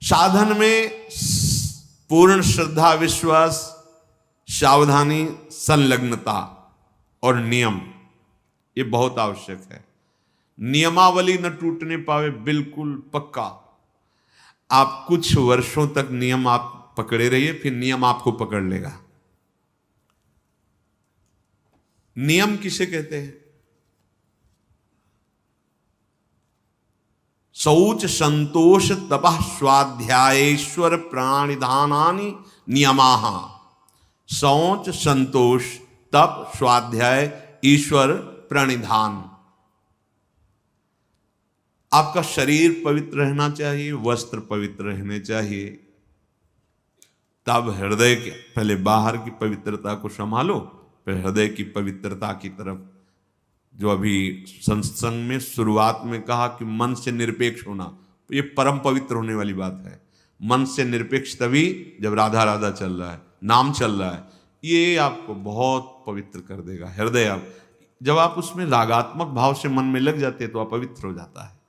साधन में पूर्ण श्रद्धा, विश्वास, सावधानी, संलग्नता और नियम, ये बहुत आवश्यक है। नियमावली न टूटने पावे, बिल्कुल पक्का। आप कुछ वर्षों तक नियम आप पकड़े रहिए, फिर नियम आपको पकड़ लेगा। नियम किसे कहते हैं? शौच, संतोष, तपः, स्वाध्यायेश्वर प्राणिधानानि नियमाः। शौच, संतोष, तप, स्वाध्याय, ईश्वर, प्रणिधान। आपका शरीर पवित्र रहना चाहिए, वस्त्र पवित्र रहने चाहिए, तब हृदय के पहले बाहर की पवित्रता को संभालो, फिर हृदय की पवित्रता की तरफ। जो अभी सत्संग में शुरुआत में कहा कि मन से निरपेक्ष होना, ये परम पवित्र होने वाली बात है। मन से निरपेक्ष तभी जब राधा राधा चल रहा है, नाम चल रहा है, ये आपको बहुत पवित्र कर देगा हृदय। आप जब आप उसमें रागात्मक भाव से मन में लग जाते हैं तो अपवित्र हो जाता है।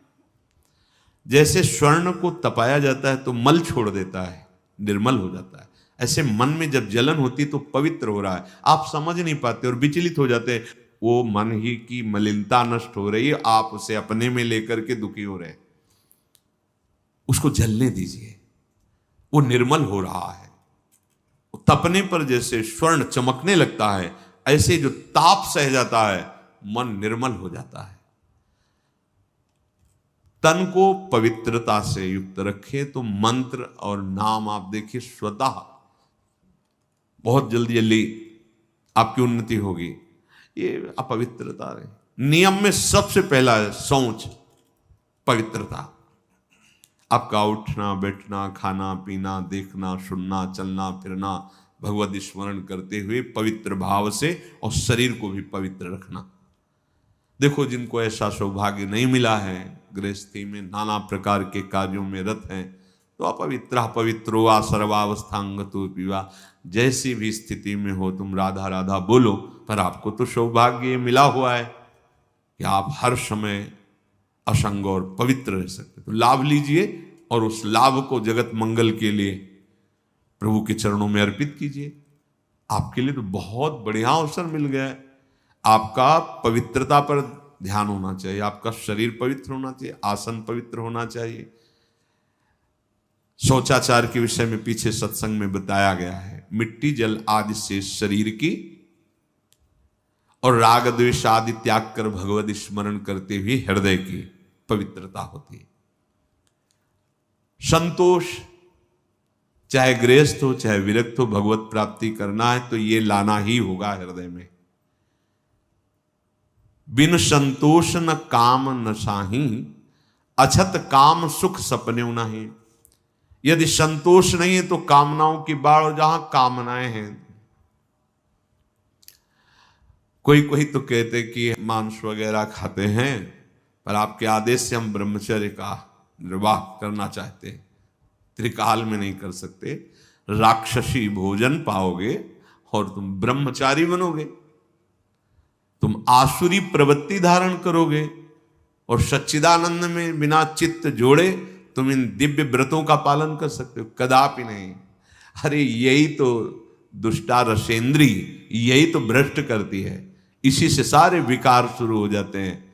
जैसे स्वर्ण को तपाया जाता है तो मल छोड़ देता है, निर्मल हो जाता है, ऐसे मन में जब जलन होती तो पवित्र हो रहा है। आप समझ नहीं पाते और विचलित हो जाते हैं। वो मन ही की मलिनता नष्ट हो रही है, आप उसे अपने में लेकर के दुखी हो रहे हैं। उसको जलने दीजिए, वो निर्मल हो रहा है। तपने पर जैसे स्वर्ण चमकने लगता है, ऐसे जो ताप सह जाता है मन निर्मल हो जाता है। तन को पवित्रता से युक्त रखे तो मंत्र और नाम आप देखिए स्वतः बहुत जल्दी जल्दी आपकी उन्नति होगी। ये अपवित्रता रहे। नियम में सबसे पहला है शौच, पवित्रता। आपका उठना बैठना, खाना पीना, देखना सुनना, चलना फिरना भगवत स्मरण करते हुए पवित्र भाव से, और शरीर को भी पवित्र रखना। देखो जिनको ऐसा सौभाग्य नहीं मिला है, गृहस्थी में नाना प्रकार के कार्यों में रत हैं, तो अपवित्रो वा सर्वावस्थांगतो विवा, जैसी भी स्थिति में हो तुम राधा राधा बोलो, पर आपको तो सौभाग्य मिला हुआ है कि आप हर समय असंग और पवित्र रह सकते। तो लाभ लीजिए और उस लाभ को जगत मंगल के लिए प्रभु के चरणों में अर्पित कीजिए। आपके लिए तो बहुत बढ़िया अवसर मिल गया है। आपका पवित्रता पर ध्यान होना चाहिए, आपका शरीर पवित्र होना चाहिए, आसन पवित्र होना चाहिए। शौचाचार के विषय में पीछे सत्संग में बताया गया है। मिट्टी जल आदि से शरीर की और राग द्वेष आदि त्याग कर भगवत स्मरण करते हुए हृदय की पवित्रता होती है। संतोष, चाहे गृहस्थ हो चाहे विरक्त हो, भगवत प्राप्ति करना है तो ये लाना ही होगा हृदय में। बिन संतोष न काम न साही, अछत काम सुख सपने नहीं। यदि संतोष नहीं है तो कामनाओं की बाढ़, और जहां कामनाएं हैं, कोई कोई तो कहते कि मांस वगैरह खाते हैं, पर आपके आदेश से हम ब्रह्मचर्य का निर्वाह करना चाहते हैं, त्रिकाल में नहीं कर सकते। राक्षसी भोजन पाओगे और तुम ब्रह्मचारी बनोगे, तुम आसुरी प्रवृत्ति धारण करोगे, और सच्चिदानंद में बिना चित्त जोड़े तुम इन दिव्य व्रतों का पालन कर सकते हो? कदापि नहीं। अरे यही तो दुष्टा रसेंद्री, यही तो भ्रष्ट करती है। इसी से सारे विकार शुरू हो जाते हैं।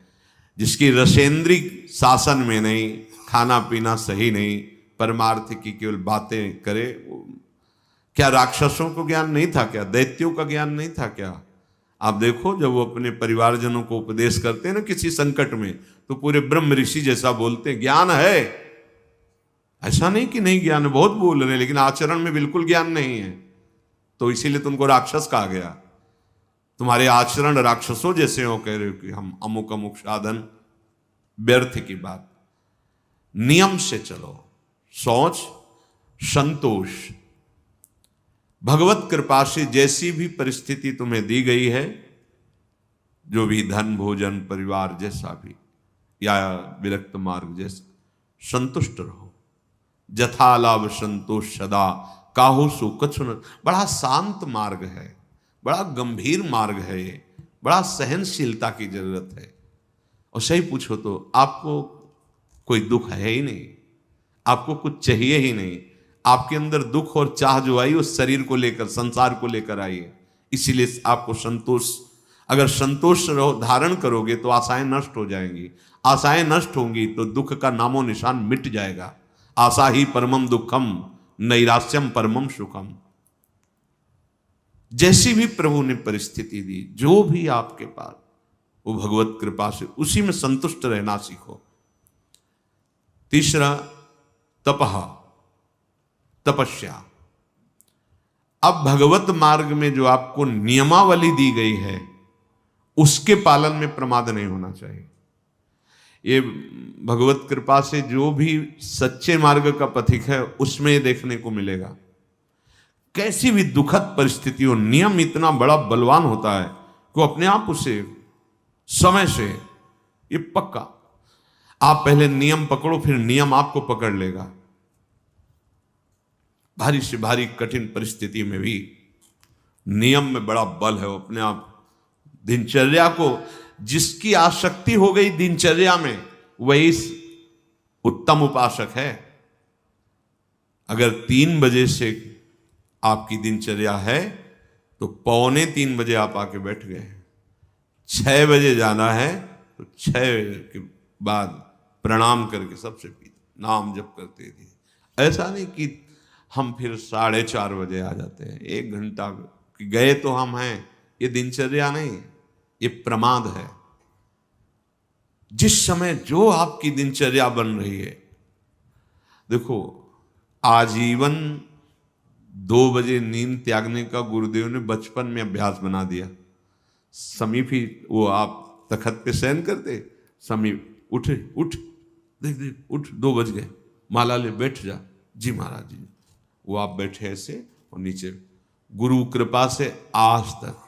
जिसकी रसेंद्री शासन में नहीं, खाना पीना सही नहीं, परमार्थ की केवल बातें करे, क्या राक्षसों को ज्ञान नहीं था क्या? दैत्यों का ज्ञान नहीं था क्या? आप देखो जब वो अपने परिवारजनों को उपदेश करते हैं ना किसी संकट में, तो पूरे ब्रह्म ऋषि जैसा बोलते हैं, ज्ञान है। ऐसा नहीं कि नहीं ज्ञान है, बहुत बोल रहे हैं, लेकिन आचरण में बिल्कुल ज्ञान नहीं है, तो इसीलिए तुमको राक्षस कहा गया। तुम्हारे आचरण राक्षसों जैसे हो, कह रहे हो कि हम अमुक अमुक साधन, व्यर्थ की बात। नियम से चलो, शौच, संतोष, भगवत कृपा से जैसी भी परिस्थिति तुम्हें दी गई है, जो भी धन भोजन परिवार जैसा भी, या विरक्त मार्ग जैसा, संतुष्ट रहो। जथा लाभ संतोष सदा, काहू सो कछु न। बड़ा शांत मार्ग है, बड़ा गंभीर मार्ग है ये, बड़ा सहनशीलता की जरूरत है। और सही पूछो तो आपको कोई दुख है ही नहीं, आपको कुछ चाहिए ही नहीं। आपके अंदर दुख और चाह जो आई उस शरीर को लेकर, संसार को लेकर आई है। इसीलिए आपको संतोष, अगर संतोष धारण करोगे तो आशाएं नष्ट हो जाएंगी। आशाएं नष्ट होंगी तो दुख का नामो निशान मिट जाएगा। आशा ही परमम दुखम, नैराश्यम परमम सुखम। जैसी भी प्रभु ने परिस्थिति दी, जो भी आपके पास, वो भगवत कृपा से उसी में संतुष्ट रहना सीखो। तीसरा तपह, तपस्या। अब भगवत मार्ग में जो आपको नियमावली दी गई है उसके पालन में प्रमाद नहीं होना चाहिए। ये भगवत कृपा से जो भी सच्चे मार्ग का पथिक है उसमें ये देखने को मिलेगा। कैसी भी दुखद परिस्थिति हो, नियम इतना बड़ा बलवान होता है कि अपने आप उसे समय से, ये पक्का, आप पहले नियम पकड़ो फिर नियम आपको पकड़ लेगा। भारी से भारी कठिन परिस्थिति में भी नियम में बड़ा बल है। वो अपने आप दिनचर्या को, जिसकी आसक्ति हो गई दिनचर्या में, वही उत्तम उपासक है। अगर 3 बजे से आपकी दिनचर्या है तो 2:45 बजे आप आके बैठ गए। 6 बजे जाना है तो 6 के बाद प्रणाम करके सबसे पीछे नाम जप करते थे। ऐसा नहीं कि हम फिर 4:30 बजे आ जाते हैं, 1 घंटा गए तो हम हैं। ये दिनचर्या नहीं, ये प्रमाद है। जिस समय जो आपकी दिनचर्या बन रही है, देखो आजीवन 2 बजे नींद त्यागने का गुरुदेव ने बचपन में अभ्यास बना दिया। समीप ही वो आप तखत पे शयन करते, समीप उठ देख उठ, 2 बज गए, माला ले बैठ जा। जी महाराज जी। वो आप बैठे ऐसे और नीचे, गुरु कृपा से आज तक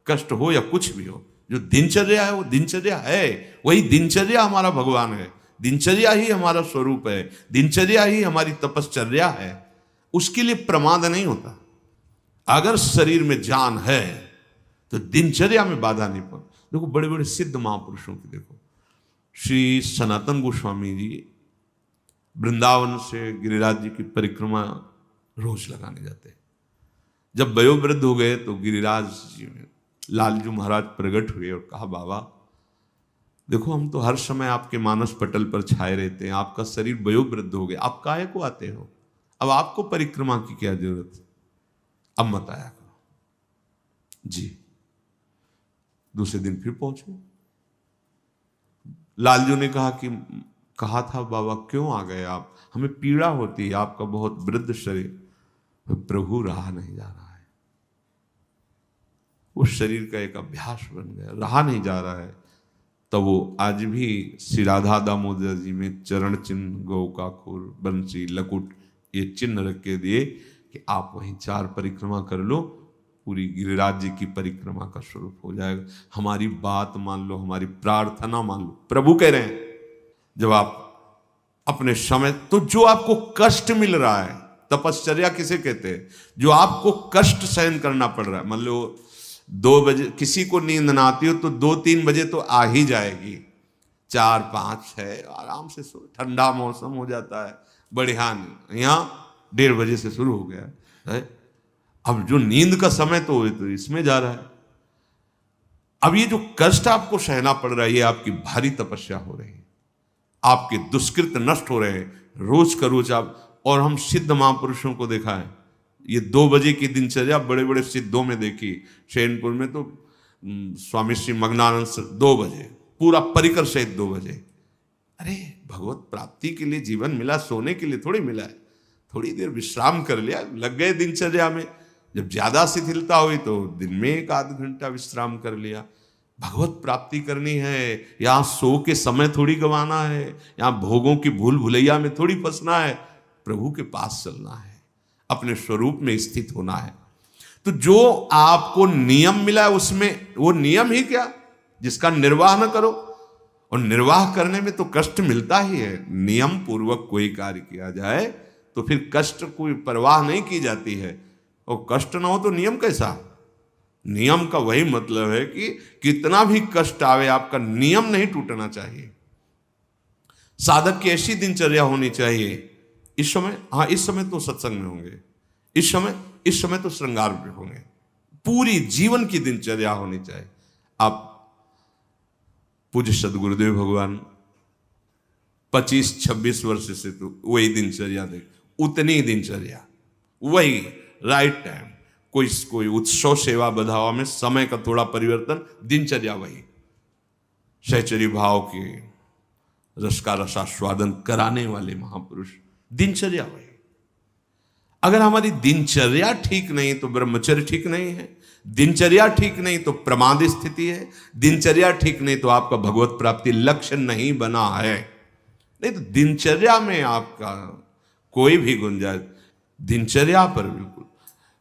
कष्ट हो या कुछ भी हो, जो दिनचर्या है वो दिनचर्या है। वही दिनचर्या हमारा भगवान है, दिनचर्या ही हमारा स्वरूप है, दिनचर्या ही हमारी तपश्चर्या है। उसके लिए प्रमाद नहीं होता। अगर शरीर में जान है तो दिनचर्या में बाधा नहीं पड़। देखो बड़े बड़े सिद्ध महापुरुषों की देखो, श्री सनातन गोस्वामी जी वृंदावन से गिरिराज जी की परिक्रमा रोज लगाने जाते हैं। जब वयोवृद्ध हो गए तो गिरिराज जी में लालजू महाराज प्रकट हुए और कहा, बाबा देखो हम तो हर समय आपके मानस पटल पर छाए रहते हैं, आपका शरीर वयोवृद्ध हो गया, आप काहे को आते हो? अब आपको परिक्रमा की क्या जरूरत है? अब मत आया करो। जी। दूसरे दिन फिर पहुंचे। लालजू ने कहा था बाबा क्यों आ गए आप? हमें पीड़ा होती है, आपका बहुत वृद्ध शरीर। प्रभु रहा नहीं जा रहा है, उस शरीर का एक अभ्यास बन गया, रहा नहीं जा रहा है। तब वो आज भी श्री राधा दामोदर जी में चरण चिन्ह, गौ का खुर, बंसी, लकुट, ये चिन्ह रख के दिए कि आप वहीं 4 परिक्रमा कर लो, पूरी गिरिराज जी की परिक्रमा का स्वरूप हो जाएगा। हमारी बात मान लो, हमारी प्रार्थना मान लो। प्रभु कह रहे हैं जब आप अपने समय, तो जो आपको कष्ट मिल रहा है, तपश्चर्या किसे कहते हैं? जो आपको कष्ट सहन करना पड़ रहा है। मान लो 2 बजे किसी को नींद ना आती हो तो 2-3 बजे तो आ ही जाएगी। 4, 5, 6 आराम से सो, ठंडा मौसम हो जाता है, बढ़िया। यहाँ 1:30 बजे से शुरू हो गया है। अब जो नींद का समय तो इसमें जा रहा है। अब ये जो कष्ट आपको सहना पड़ रहा है, ये आपकी भारी तपस्या हो रही है, आपके दुष्कृत नष्ट हो रहे हैं रोज का रोज आप। और हम सिद्ध महापुरुषों को देखा है, ये 2 बजे की दिनचर्या बड़े बड़े सिद्धों में देखी। शैनपुर में तो स्वामी श्री मग्नानंद 2 बजे, पूरा परिकर सहित 2 बजे। अरे भगवत प्राप्ति के लिए जीवन मिला, सोने के लिए थोड़ी मिला है। थोड़ी देर विश्राम कर लिया, लग गए दिनचर्या में। जब ज्यादा शिथिलता हुई तो दिन में 1-8 घंटा विश्राम कर लिया। भगवत प्राप्ति करनी है, यहाँ सो के समय थोड़ी गंवाना है, यहाँ भोगों की भूल भुलैया में थोड़ी फंसना है। प्रभु के पास चलना है, अपने स्वरूप में स्थित होना है। तो जो आपको नियम मिला है उसमें, वो नियम ही क्या जिसका निर्वाह न करो। और निर्वाह करने में तो कष्ट मिलता ही है। नियम पूर्वक कोई कार्य किया जाए तो फिर कष्ट कोई परवाह नहीं की जाती है। और कष्ट ना हो तो नियम कैसा? नियम का वही मतलब है कि कितना भी कष्ट आवे, आपका नियम नहीं टूटना चाहिए। साधक की ऐसी दिनचर्या होनी चाहिए इस समय, हाँ इस समय तो सत्संग में होंगे, इस समय तो श्रृंगार में होंगे। पूरी जीवन की दिनचर्या होनी चाहिए। आप पूज्य सदगुरुदेव भगवान 25-26 वर्ष से तो वही दिनचर्या देख, उतनी दिनचर्या, वही राइट टाइम, कोई उत्सव सेवा बधावा में समय का थोड़ा परिवर्तन, दिनचर्या वही। सहचरी भाव के रस का रसास्वादन कराने वाले महापुरुष, दिनचर्या वही। अगर हमारी दिनचर्या ठीक नहीं तो ब्रह्मचर्य ठीक नहीं है, दिनचर्या ठीक नहीं तो प्रमाद स्थिति है, दिनचर्या ठीक नहीं तो आपका भगवत प्राप्ति लक्ष्य नहीं बना है। नहीं तो दिनचर्या में आपका कोई भी गुंजाइश, दिनचर्या पर बिल्कुल।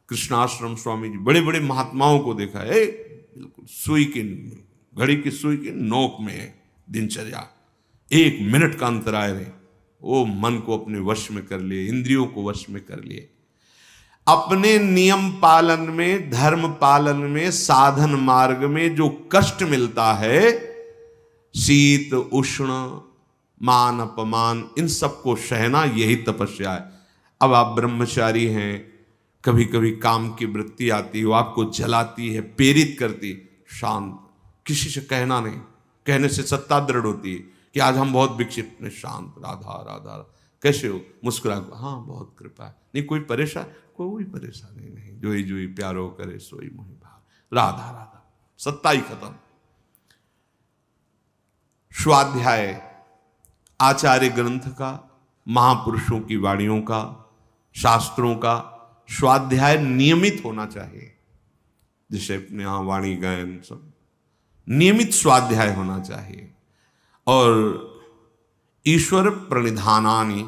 कृष्णाश्रम स्वामी जी बड़े बड़े महात्माओं को देखा है, बिल्कुल सुई की, घड़ी की सुई की नोक में है दिनचर्या। 1 मिनट का अंतराय रहे, वो मन को अपने वश में कर लिए, इंद्रियों को वश में कर लिए। अपने नियम पालन में, धर्म पालन में, साधन मार्ग में जो कष्ट मिलता है, शीत उष्ण मान अपमान, इन सबको सहना, यही तपस्या है। अब आप ब्रह्मचारी हैं, कभी कभी काम की वृत्ति आती है, वो आपको जलाती है, प्रेरित करती, शांत, किसी से कहना नहीं, कहने से सत्ता दृढ़ होती है कि आज हम बहुत विक्षिप्त हैं, शांत, राधा राधा, कैसे हो, मुस्कुरा, हाँ बहुत कृपा है, नहीं कोई परेशान, कोई परेशानी नहीं, जोई जोई प्यारो करे सोई मोहि भाव, राधा राधा, सत्ता ही खत्म। स्वाध्याय आचार्य ग्रंथ का, महापुरुषों की वाणियों का, शास्त्रों का स्वाध्याय नियमित होना चाहिए। जैसे अपने यहां वाणी गायन सब नियमित स्वाध्याय होना चाहिए। और ईश्वर प्रणिधानानि,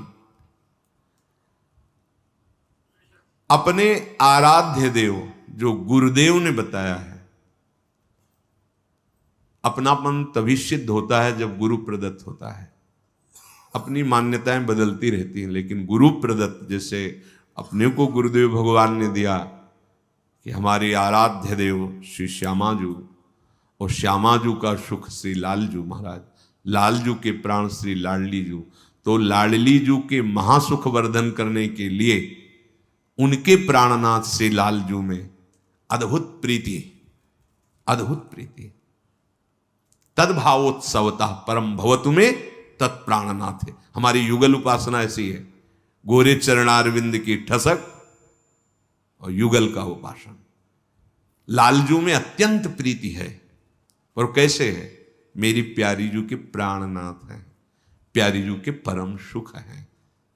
अपने आराध्य देव जो गुरुदेव ने बताया है, अपनापन तभी सिद्ध होता है जब गुरु प्रदत्त होता है। अपनी मान्यताएं बदलती रहती हैं, लेकिन गुरु प्रदत्त, जैसे अपने को गुरुदेव भगवान ने दिया कि हमारे आराध्य देव श्री श्यामाजू, और श्यामाजू का सुख श्री लालजू महाराज, लालजू के प्राण श्री लाडली जू, तो लाडली जू के महासुख वर्धन करने के लिए उनके प्राणनाथ श्री लालजू में अद्भुत प्रीति, अद्भुत प्रीति। तद्भावोत्सवतः परम भवतु में तत्प्राणनाथ है। हमारी युगल उपासना ऐसी है, गोरे चरणारविंद की ठसक और युगल का उपासन। लालजू में अत्यंत प्रीति है, और कैसे है, मेरी प्यारी जू के प्राणनाथ है, प्यारी जू के परम सुख है।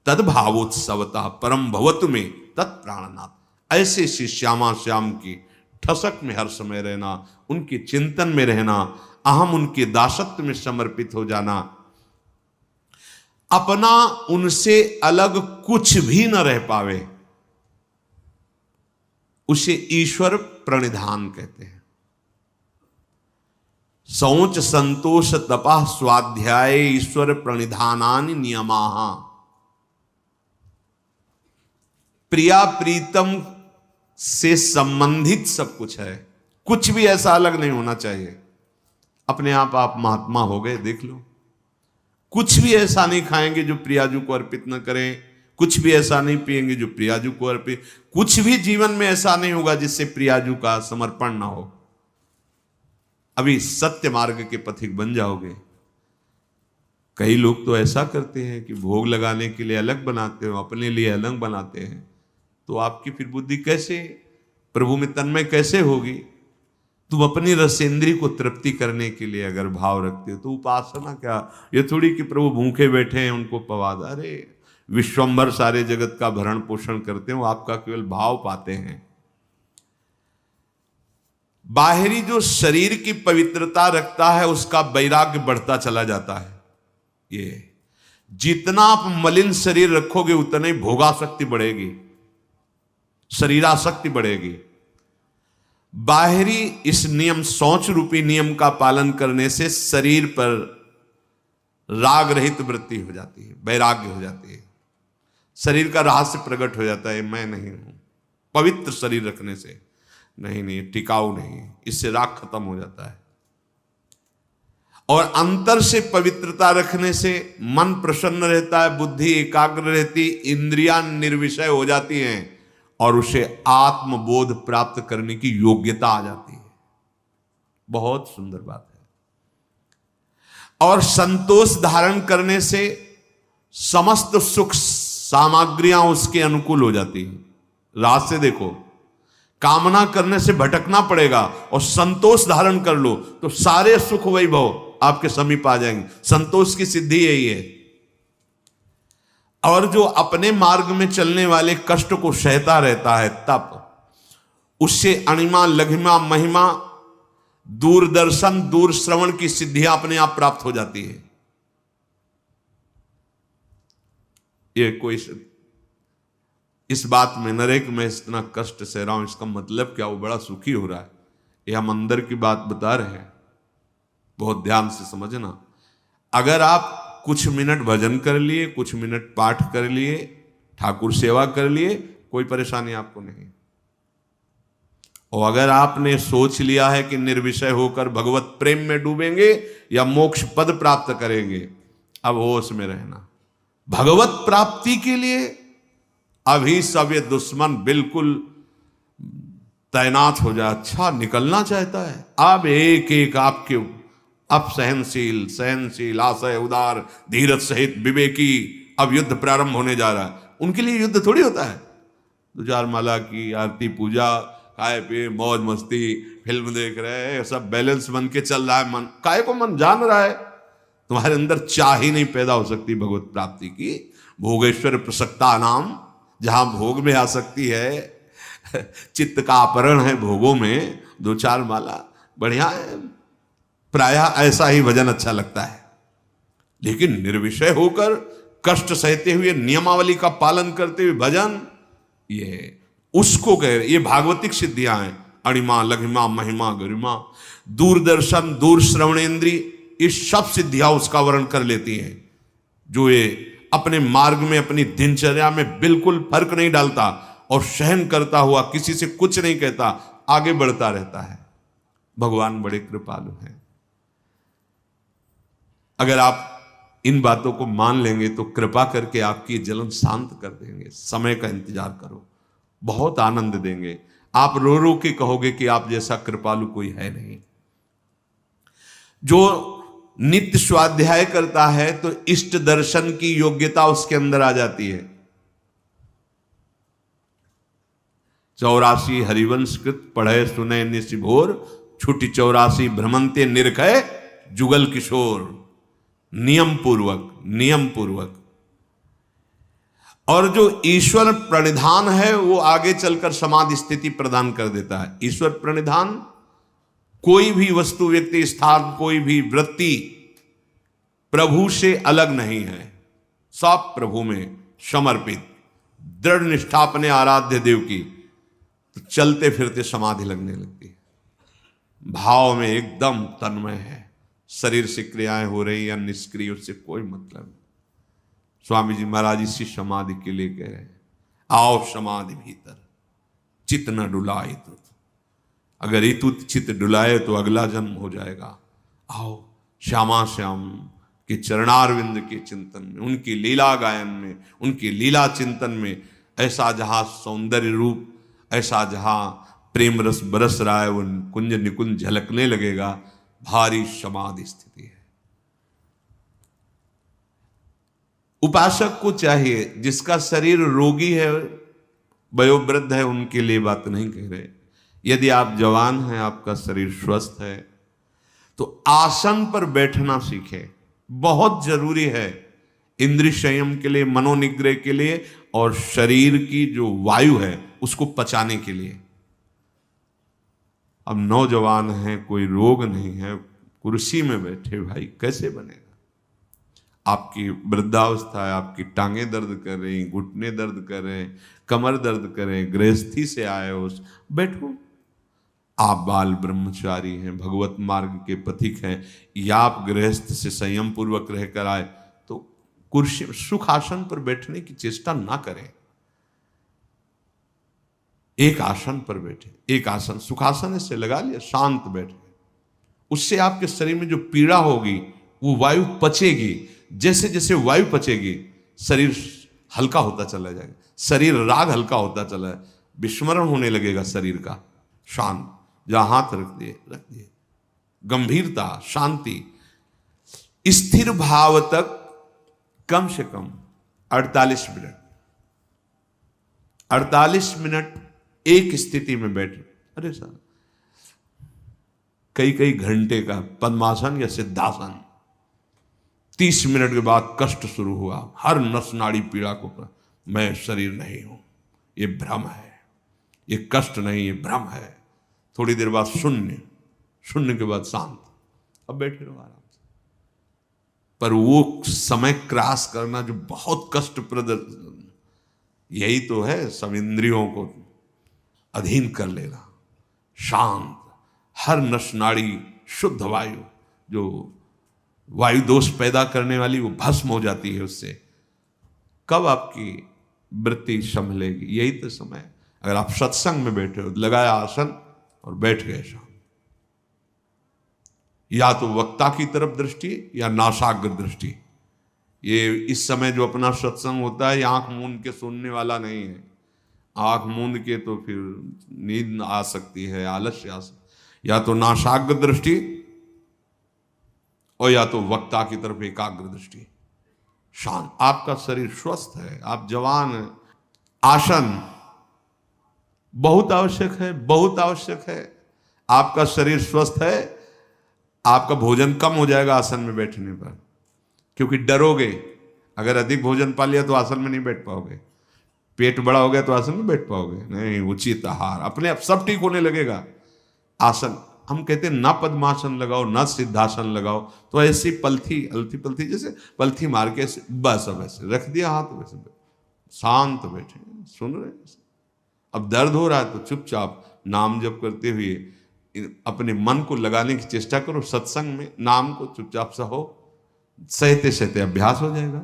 तद्भावोत्सवतः परम भवतु में तत्प्राणनाथ। ऐसे श्री श्यामा श्याम की ठसक में हर समय रहना, उनके चिंतन में रहना, अहम उनके दासत्व में समर्पित हो जाना, अपना उनसे अलग कुछ भी न रह पावे, उसे ईश्वर प्रणिधान कहते हैं। शौच संतोष तपा स्वाध्याय ईश्वर प्रणिधानानि नियमाः। प्रिया प्रीतम से संबंधित सब कुछ है, कुछ भी ऐसा अलग नहीं होना चाहिए। अपने आप महात्मा हो गए, देख लो। कुछ भी ऐसा नहीं खाएंगे जो प्रियाजू को अर्पित न करें, कुछ भी ऐसा नहीं पिएंगे जो प्रियाजू को अर्पित, कुछ भी जीवन में ऐसा नहीं होगा जिससे प्रियाजू का समर्पण ना हो। अभी सत्य मार्ग के पथिक बन जाओगे। कई लोग तो ऐसा करते हैं कि भोग लगाने के लिए अलग बनाते हो, अपने लिए अलग बनाते हैं, तो आपकी फिर बुद्धि कैसे प्रभु में तन्मय कैसे होगी? तुम अपनी रसेंद्री को तृप्ति करने के लिए अगर भाव रखते हो तो उपासना क्या, ये थोड़ी कि प्रभु भूखे बैठे हैं उनको पवा दो। अरे विश्वंभर सारे जगत का भरण पोषण करते हो, आपका केवल भाव पाते हैं। बाहरी जो शरीर की पवित्रता रखता है उसका वैराग्य बढ़ता चला जाता है। ये जितना आप मलिन शरीर रखोगे उतना ही भोगासक्ति बढ़ेगी, शरीरासक्ति बढ़ेगी। बाहरी इस नियम, शौच रूपी नियम का पालन करने से शरीर पर राग रहित वृत्ति हो जाती है, वैराग्य हो जाती है, शरीर का रहस्य प्रकट हो जाता है। मैं नहीं हूं, पवित्र शरीर रखने से नहीं, टिकाऊ नहीं, इससे राग खत्म हो जाता है। और अंतर से पवित्रता रखने से मन प्रसन्न रहता है, बुद्धि एकाग्र रहती, इंद्रियां निर्विषय हो जाती हैं और उसे आत्मबोध प्राप्त करने की योग्यता आ जाती है। बहुत सुंदर बात है। और संतोष धारण करने से समस्त सुख सामग्रियां उसके अनुकूल हो जाती हैं। रात से देखो, कामना करने से भटकना पड़ेगा और संतोष धारण कर लो तो सारे सुख वैभव आपके समीप आ जाएंगे। संतोष की सिद्धि यही है। और जो अपने मार्ग में चलने वाले कष्ट को सहता रहता है, तप उससे अणिमा लघिमा महिमा दूरदर्शन दूर श्रवण की सिद्धियां अपने आप प्राप्त हो जाती है। ये कोई इस बात में न रहे कि मैं इतना कष्ट सह रहा हूं, इसका मतलब क्या वो बड़ा सुखी हो रहा है। ये हम अंदर की बात बता रहे हैं, बहुत ध्यान से समझना। अगर आप कुछ मिनट भजन कर लिए, कुछ मिनट पाठ कर लिए, ठाकुर सेवा कर लिए, कोई परेशानी आपको नहीं। और अगर आपने सोच लिया है कि निर्विषय होकर भगवत प्रेम में डूबेंगे या मोक्ष पद प्राप्त करेंगे, अब होश में रहना। भगवत प्राप्ति के लिए अभी सब ये दुश्मन बिल्कुल तैनात हो जाए। अच्छा निकलना चाहता है, अब एक एक आपके अब सहनशील आशय उदार धीरज सहित विवेकी अब युद्ध प्रारंभ होने जा रहा है। उनके लिए युद्ध थोड़ी होता है। 2-4 माला की आरती पूजा, खाए पिए, मौज मस्ती, फिल्म देख रहे हैं, सब बैलेंस बन के चल रहा है। मन काय को मन जान रहा है, तुम्हारे अंदर चाह ही नहीं पैदा हो सकती भगवत प्राप्ति की। भोगेश्वर प्रसक्ता नाम, जहां भोग में आ सकती है, चित्त का अपहरण है भोगों में। 2-4 माला बढ़िया है, प्रायः ऐसा ही भजन अच्छा लगता है। लेकिन निर्विषय होकर कष्ट सहते हुए नियमावली का पालन करते हुए भजन, ये उसको कह रहे, ये भागवतिक सिद्धियां हैं। अणिमा लघिमा महिमा गरिमा दूरदर्शन दूर श्रवणेन्द्री, ये सब सिद्धियां उसका वर्ण कर लेती हैं। जो ये अपने मार्ग में अपनी दिनचर्या में बिल्कुल फर्क नहीं डालता और सहन करता हुआ किसी से कुछ नहीं कहता, आगे बढ़ता रहता है। भगवान बड़े कृपालु हैं। अगर आप इन बातों को मान लेंगे तो कृपा करके आपकी जलन शांत कर देंगे। समय का इंतजार करो, बहुत आनंद देंगे। आप रो रो के कहोगे कि आप जैसा कृपालु कोई है नहीं। जो नित्य स्वाध्याय करता है तो इष्ट दर्शन की योग्यता उसके अंदर आ जाती है। 84 हरिवंश कृत पढ़े सुने निशिभोर, छुटी 84 भ्रमंते निरखय जुगल किशोर। नियम पूर्वक। और जो ईश्वर प्रणिधान है वो आगे चलकर समाधि स्थिति प्रदान कर देता है। ईश्वर प्रणिधान कोई भी वस्तु, व्यक्ति, स्थान, कोई भी वृत्ति प्रभु से अलग नहीं है। सब प्रभु में समर्पित, दृढ़ निष्ठा अपने आराध्य देव की, तो चलते फिरते समाधि लगने लगती है। भाव में एकदम तन्मय है। शरीर से क्रियाएं हो रही या निष्क्रिय, उससे कोई मतलब नहीं। स्वामी जी महाराज इसी समाधि के लिए कह रहे हैं, आओ समाधि भीतर, चित्त न डुलाए तो। अगर इतुत चित्त डुलाए तो अगला जन्म हो जाएगा। आओ श्यामा श्याम के चरणारविंद के चिंतन में, उनकी लीला गायन में, उनकी लीला चिंतन में, ऐसा जहां सौंदर्य रूप, ऐसा जहां प्रेम रस बरस रहा है, वो कुंज निकुंज झलकने लगेगा। भारी समाधि स्थिति है। उपासक को चाहिए, जिसका शरीर रोगी है, वयोवृद्ध है, उनके लिए बात नहीं कह रहे। यदि आप जवान हैं, आपका शरीर स्वस्थ है, तो आसन पर बैठना सीखें। बहुत जरूरी है इंद्रिय संयम के लिए, मनोनिग्रह के लिए, और शरीर की जो वायु है उसको पचाने के लिए। अब नौजवान हैं, कोई रोग नहीं है, कुर्सी में बैठे, भाई कैसे बनेगा? आपकी वृद्धावस्था है, आपकी टांगें दर्द कर रही, घुटने दर्द कर रहे हैं, कमर दर्द कर रहे हैं, गृहस्थी से आए हो, बैठो। आप बाल ब्रह्मचारी हैं, भगवत मार्ग के पथिक हैं, या आप गृहस्थ से संयम पूर्वक रहकर आए, तो कुर्सी सुख आसन पर बैठने की चेष्टा ना करें। एक आसन पर बैठे, एक आसन सुखासन से लगा लिया, शांत बैठे, उससे आपके शरीर में जो पीड़ा होगी वो वायु पचेगी। जैसे जैसे वायु पचेगी शरीर हल्का होता चला जाएगा, शरीर राग हल्का होता चला है, विस्मरण होने लगेगा शरीर का। शांत, जहां हाथ रख दिए, गंभीरता, शांति, स्थिर भाव तक कम से कम 48 मिनट, 48 मिनट एक स्थिति में बैठे। अरे सर, कई कई घंटे का पद्मासन या सिद्धासन, 30 मिनट के बाद कष्ट शुरू हुआ, हर नस नाड़ी पीड़ा को, मैं शरीर नहीं हूं, ये भ्रम है, ये कष्ट नहीं, ये भ्रम है। थोड़ी देर बाद शून्य, शून्य के बाद शांत, अब बैठे रहो आराम से। पर वो समय क्रॉस करना जो बहुत कष्टप्रद, यही तो है सब इंद्रियों को अधीन कर लेना। शांत, हर नस नाड़ी शुद्ध वायु, जो वायु दोष पैदा करने वाली, वो भस्म हो जाती है उससे। कब आपकी वृत्ति संभलेगी? यही तो समय। अगर आप सत्संग में बैठे हो, लगाया आसन और बैठ गए शांत, या तो वक्ता की तरफ दृष्टि या नासाग्र दृष्टि। ये इस समय जो अपना सत्संग होता है, ये आंख मूंद के सुनने वाला नहीं है। आंख मूंद के तो फिर नींद आ सकती है, आलस्य आ सकती है। या तो नासाग्र दृष्टि और या तो वक्ता की तरफ एकाग्र दृष्टि। शांत, आपका शरीर स्वस्थ है, आप जवान हैं। आसन बहुत आवश्यक है, बहुत आवश्यक है। आपका शरीर स्वस्थ है, आपका भोजन कम हो जाएगा आसन में बैठने पर, क्योंकि डरोगे। अगर अधिक भोजन पा लिया तो आसन में नहीं बैठ पाओगे, पेट बड़ा हो गया तो आसन में बैठ पाओगे नहीं। उचित आहार, अपने आप सब ठीक होने लगेगा। आसन, हम कहते हैं ना पद्मासन लगाओ ना सिद्धासन लगाओ, तो ऐसी पलथी अलथी पलथी, जैसे पलथी मार के बस अब ऐसे रख दिया हाथ, वैसे शांत बैठे सुन रहे। अब दर्द हो रहा है तो चुपचाप नाम जप करते हुए अपने मन को लगाने की चेष्टा करो। सत्संग में नाम को चुपचाप सहो, सहते सहते अभ्यास हो जाएगा।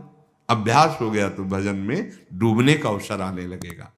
अभ्यास हो गया तो भजन में डूबने का अवसर आने लगेगा।